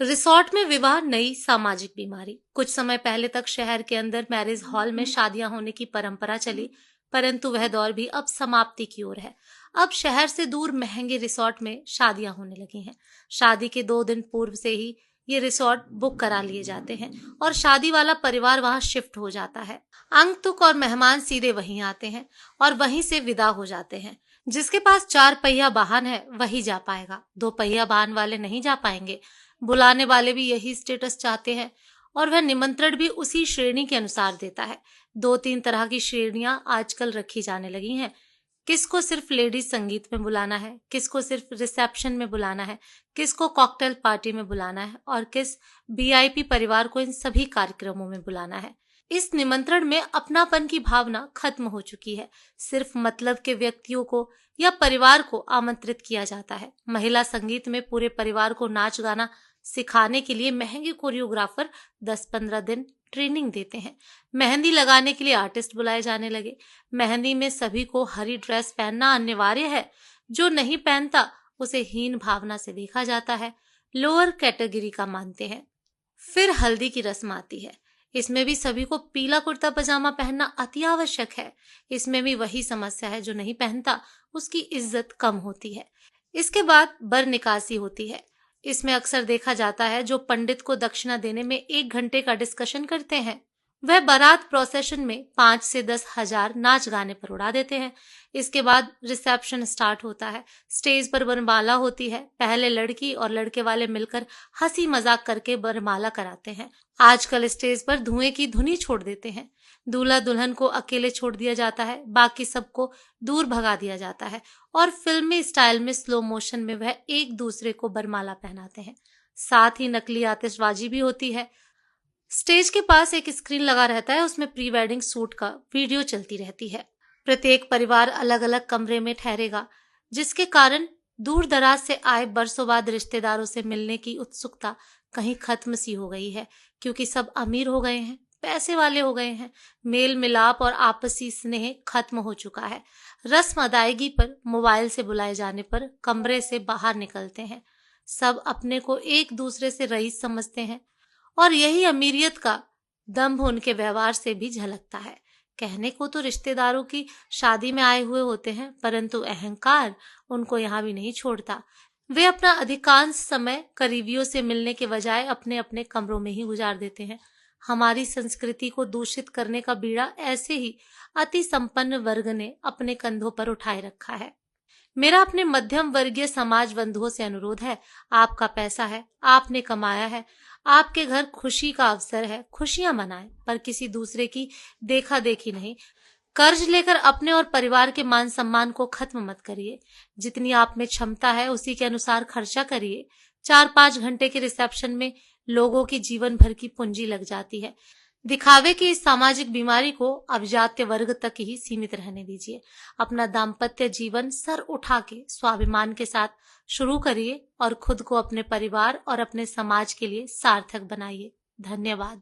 Resort में विवाह नई सामाजिक बीमारी। कुछ समय पहले तक शहर के अंदर मैरिज हॉल में शादियां होने की परंपरा चली, परंतु वह दौर भी अब समाप्ति की ओर है। अब शहर से दूर महंगे रिसोर्ट में शादियां होने लगी हैं। शादी के 2 दिन पूर्व से ही ये रिसोर्ट बुक करा लिए जाते हैं और शादी वाला परिवार वहां शिफ्ट हो जाता है। आगंतुक और मेहमान सीधे वहीं आते हैं और वहीं से विदा हो जाते हैं। जिसके पास 4 पहिया वाहन है वही जा पाएगा, 2 पहिया वाहन वाले नहीं जा पाएंगे। बुलाने वाले भी यही स्टेटस चाहते हैं और वह निमंत्रण भी उसी श्रेणी के अनुसार देता है। 2-3 तरह की श्रेणियां आजकल रखी जाने लगी हैं। किसको सिर्फ लेडीज संगीत में बुलाना है, किसको सिर्फ रिसेप्शन में बुलाना है, किसको कॉकटेल पार्टी में बुलाना है और किस वीआईपी परिवार को इन सभी कार्यक्रमों में बुलाना है। इस निमंत्रण में अपनापन की भावना खत्म हो चुकी है। सिर्फ मतलब के व्यक्तियों को या परिवार को आमंत्रित किया जाता है। महिला संगीत में पूरे परिवार को नाच गाना सिखाने के लिए महंगे कोरियोग्राफर 10-15 दिन ट्रेनिंग देते हैं। मेहंदी लगाने के लिए आर्टिस्ट बुलाए जाने लगे। मेहंदी में सभी को हरी ड्रेस पहनना अनिवार्य है। जो नहीं पहनता उसे हीन भावना से देखा जाता है, लोअर कैटेगरी का मानते हैं। फिर हल्दी की रस्म आती है। इसमें भी सभी को पीला कुर्ता पजामा पहनना अति आवश्यक है। इसमें भी वही समस्या है, जो नहीं पहनता उसकी इज्जत कम होती है। इसके बाद बर निकासी होती है। इसमें अक्सर देखा जाता है जो पंडित को दक्षिणा देने में 1 घंटे का डिस्कशन करते हैं, वह बारात प्रोसेशन में 5 से 10 हजार नाच गाने पर उड़ा देते हैं। इसके बाद रिसेप्शन स्टार्ट होता है। स्टेज पर वरमाला होती है। पहले लड़की और लड़के वाले मिलकर हंसी मजाक करके वरमाला कराते हैं। आजकल स्टेज पर धुएं की धुनी छोड़ देते हैं। दूल्हा दुल्हन को अकेले छोड़ दिया जाता है, बाकी सबको दूर भगा दिया जाता है और फिल्मी स्टाइल में स्लो मोशन में वह एक दूसरे को वरमाला पहनाते हैं। साथ ही नकली आतिशबाजी भी होती है। स्टेज के पास एक स्क्रीन लगा रहता है, उसमें प्री वेडिंग शूट का वीडियो चलती रहती है। प्रत्येक परिवार अलग अलग कमरे में ठहरेगा, जिसके कारण दूर दराज से आए बरसों बाद रिश्तेदारों से मिलने की उत्सुकता कहीं खत्म सी हो गई है, क्योंकि सब अमीर हो गए हैं, पैसे वाले हो गए हैं। मेल मिलाप और आपसी स्नेह खत्म हो चुका है। रस्म अदायगी पर मोबाइल से बुलाए जाने पर कमरे से बाहर निकलते हैं। सब अपने को एक दूसरे से रईस समझते हैं और यही अमीरियत का दंभ उनके व्यवहार से भी झलकता है। कहने को तो रिश्तेदारों की शादी में आए हुए होते हैं, परंतु अहंकार उनको यहाँ भी नहीं छोड़ता। वे अपना अधिकांश समय करीबियों से मिलने के बजाय अपने अपने कमरों में ही गुजार देते हैं। हमारी संस्कृति को दूषित करने का बीड़ा ऐसे ही अति संपन्न वर्ग ने अपने कंधों पर उठाए रखा है। मेरा अपने मध्यम वर्गीय समाज बंधुओं से अनुरोध है, आपका पैसा है, आपने कमाया है, आपके घर खुशी का अवसर है, खुशियां मनाएं, पर किसी दूसरे की देखा देखी नहीं। कर्ज लेकर अपने और परिवार के मान सम्मान को खत्म मत करिए। जितनी आप में क्षमता है उसी के अनुसार खर्चा करिए। 4-5 घंटे के रिसेप्शन में लोगों की जीवन भर की पूंजी लग जाती है। दिखावे की इस सामाजिक बीमारी को अब जातीय वर्ग तक ही सीमित रहने दीजिए। अपना दाम्पत्य जीवन सर उठा के स्वाभिमान के साथ शुरू करिए और खुद को, अपने परिवार और अपने समाज के लिए सार्थक बनाइए। धन्यवाद।